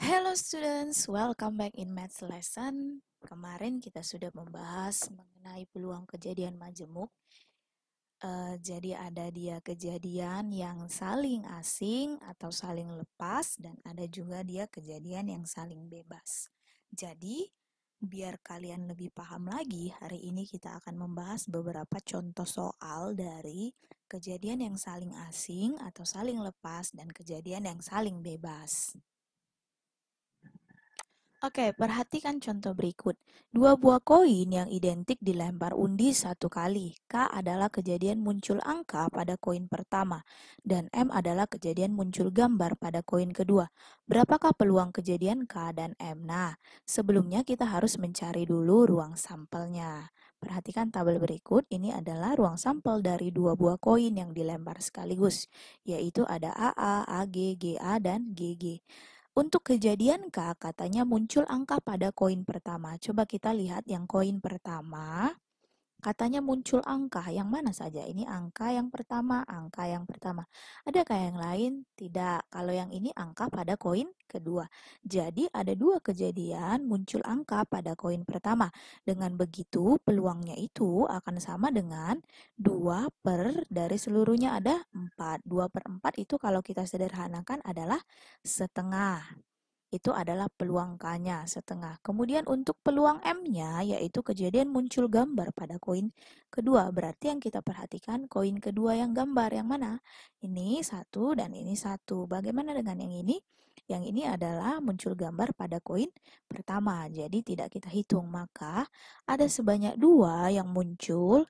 Hello students, welcome back in Maths lesson. Kemarin kita sudah membahas mengenai peluang kejadian majemuk. Jadi ada dia kejadian yang saling asing atau saling lepas dan ada juga dia kejadian yang saling bebas. Jadi, biar kalian lebih paham lagi, hari ini kita akan membahas beberapa contoh soal dari kejadian yang saling asing atau saling lepas dan kejadian yang saling bebas. Oke, perhatikan contoh berikut. Dua buah koin yang identik dilempar undi satu kali. K adalah kejadian muncul angka pada koin pertama, dan M adalah kejadian muncul gambar pada koin kedua. Berapakah peluang kejadian K dan M? Nah, sebelumnya kita harus mencari dulu ruang sampelnya. Perhatikan tabel berikut, ini adalah ruang sampel dari dua buah koin yang dilempar sekaligus, yaitu ada AA, AG, GA, dan GG. Untuk kejadian K, katanya muncul angka pada koin pertama. Coba kita lihat yang koin pertama. Katanya muncul angka, yang mana saja? Ini angka yang pertama, angka yang pertama. Adakah yang lain? Tidak. Kalau yang ini angka pada koin kedua. Jadi ada dua kejadian muncul angka pada koin pertama. Dengan begitu peluangnya itu akan sama dengan 2 per dari seluruhnya ada 4. 2 per 4 itu kalau kita sederhanakan adalah setengah. Itu adalah peluang K-nya setengah. Kemudian untuk peluang M-nya yaitu kejadian muncul gambar pada koin kedua. Berarti yang kita perhatikan koin kedua yang gambar yang mana? Ini satu dan ini satu. Bagaimana dengan yang ini? Yang ini adalah muncul gambar pada koin pertama. Jadi tidak kita hitung. Maka ada sebanyak dua yang muncul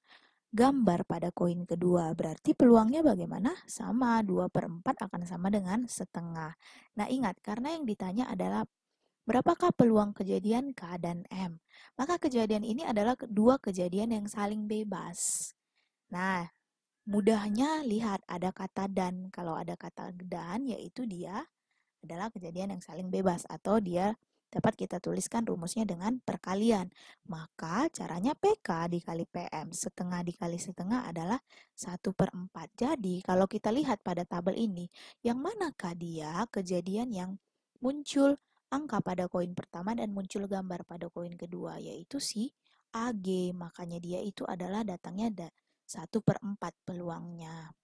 gambar pada koin kedua. Berarti peluangnya bagaimana? Sama, 2 per 4 akan sama dengan setengah. Nah ingat, karena yang ditanya adalah berapakah peluang kejadian K dan M? Maka kejadian ini adalah dua kejadian yang saling bebas. Nah, mudahnya lihat ada kata dan. Kalau ada kata dan, yaitu dia adalah kejadian yang saling bebas atau dia dapat kita tuliskan rumusnya dengan perkalian. Maka caranya PK dikali PM setengah dikali setengah adalah 1 per 4. Jadi kalau kita lihat pada tabel ini, yang manakah dia kejadian yang muncul angka pada koin pertama dan muncul gambar pada koin kedua, yaitu si AG. Makanya dia itu adalah datangnya 1 per 4 peluangnya.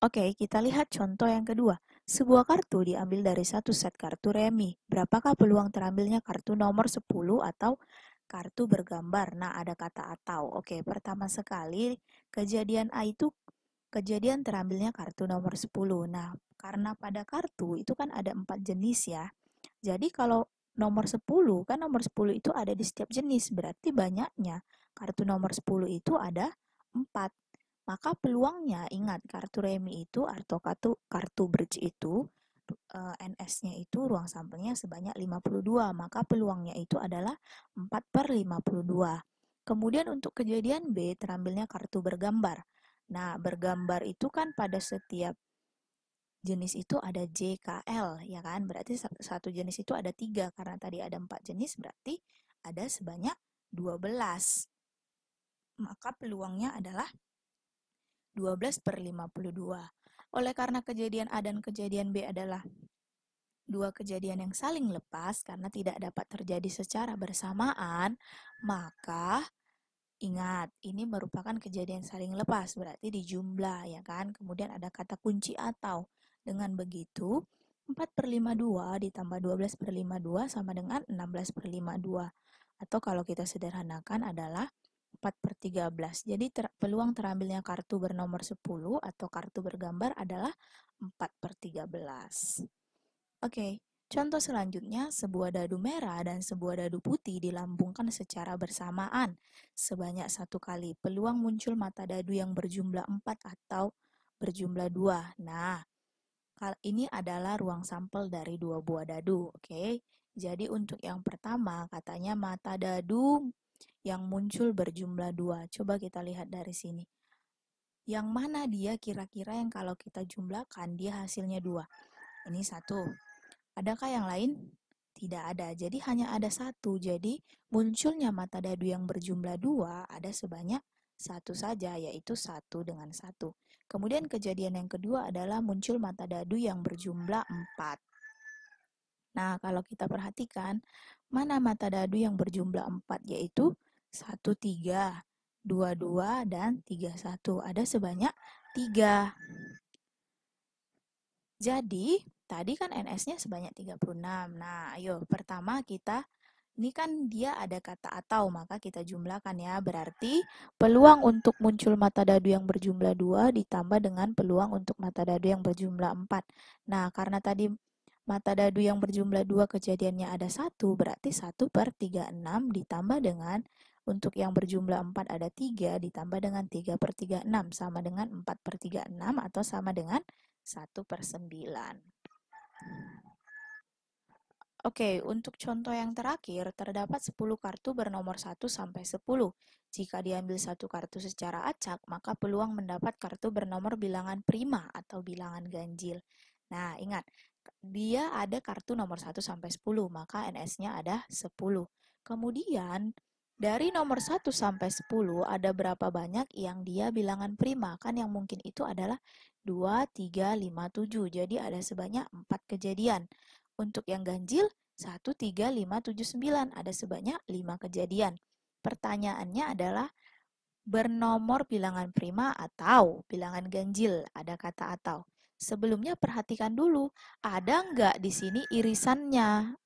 Oke, kita lihat contoh yang kedua. Sebuah kartu diambil dari satu set kartu remi. Berapakah peluang terambilnya kartu nomor 10 atau kartu bergambar? Nah, ada kata atau. Oke, pertama sekali kejadian A itu kejadian terambilnya kartu nomor 10. Nah, karena pada kartu itu kan ada 4 jenis ya. Jadi kalau nomor 10, kan nomor 10 itu ada di setiap jenis. Berarti banyaknya kartu nomor 10 itu ada 4. Maka peluangnya, ingat kartu remi itu atau kartu bridge itu NS-nya itu ruang sampelnya sebanyak 52, maka peluangnya itu adalah 4 per 52. Kemudian untuk kejadian B, terambilnya kartu bergambar. Nah, bergambar itu kan pada setiap jenis itu ada JKL, ya kan? Berarti satu jenis itu ada 3, karena tadi ada 4 jenis, berarti ada sebanyak 12. Maka peluangnya adalah 12 per 52. Oleh karena kejadian A dan kejadian B adalah dua kejadian yang saling lepas karena tidak dapat terjadi secara bersamaan, maka ingat, ini merupakan kejadian saling lepas, berarti dijumlah, ya kan? Kemudian ada kata kunci atau. Dengan begitu, 4 per 52 ditambah 12 per 52 sama dengan 16 per 52. Atau kalau kita sederhanakan adalah 4 per 13. Jadi peluang terambilnya kartu bernomor 10 atau kartu bergambar adalah 4 per 13. Oke, contoh selanjutnya sebuah dadu merah dan sebuah dadu putih dilambungkan secara bersamaan sebanyak satu kali. Peluang muncul mata dadu yang berjumlah 4 atau berjumlah 2. Nah, ini adalah ruang sampel dari dua buah dadu, oke? Jadi untuk yang pertama katanya mata dadu yang muncul berjumlah 2. Coba kita lihat dari sini. Yang mana dia kira-kira yang kalau kita jumlahkan dia hasilnya 2. Ini 1. Adakah yang lain? Tidak ada. Jadi hanya ada 1. Jadi munculnya mata dadu yang berjumlah 2 ada sebanyak 1 saja, yaitu 1 dengan 1. Kemudian kejadian yang kedua adalah muncul mata dadu yang berjumlah 4. Nah, kalau kita perhatikan, mana mata dadu yang berjumlah 4, yaitu 1, 3, 2, 2, dan 3, 1. Ada sebanyak 3. Jadi, tadi kan NS-nya sebanyak 36. Nah, ayo pertama ini kan dia ada kata atau, maka kita jumlahkan ya. Berarti peluang untuk muncul mata dadu yang berjumlah 2 ditambah dengan peluang untuk mata dadu yang berjumlah 4. Nah, karena tadi mata dadu yang berjumlah 2 kejadiannya ada 1, berarti 1/36 ditambah dengan untuk yang berjumlah 4 ada 3 ditambah dengan 3/36 sama dengan 4/36 atau sama dengan 1/9. Oke, untuk contoh yang terakhir, terdapat 10 kartu bernomor 1 sampai 10. Jika diambil satu kartu secara acak, maka peluang mendapat kartu bernomor bilangan prima atau bilangan ganjil. Nah, ingat, dia ada kartu nomor 1 sampai 10, maka NS-nya ada 10. Kemudian, dari nomor 1 sampai 10, ada berapa banyak yang dia bilangan prima? Kan yang mungkin itu adalah 2, 3, 5, 7. Jadi ada sebanyak 4 kejadian. Untuk yang ganjil, 1, 3, 5, 7, 9. Ada sebanyak 5 kejadian. Pertanyaannya adalah bernomor bilangan prima atau bilangan ganjil. Ada kata atau. Sebelumnya perhatikan dulu, ada nggak di sini irisannya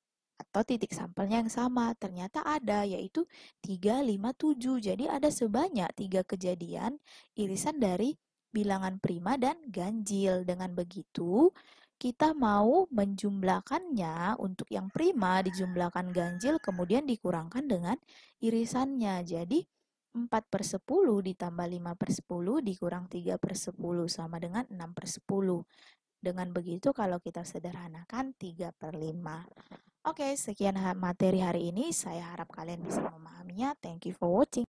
atau titik sampelnya yang sama? Ternyata ada, yaitu 3, 5, 7. Jadi ada sebanyak 3 kejadian irisan dari bilangan prima dan ganjil. Dengan begitu, kita mau menjumlahkannya untuk yang prima dijumlahkan ganjil kemudian dikurangkan dengan irisannya. Jadi 4/10 ditambah 5/10 dikurang 3/10 sama dengan 6/10. Dengan begitu kalau kita sederhanakan 3/5. Oke, sekian materi hari ini. Saya harap kalian bisa memahaminya. Thank you for watching.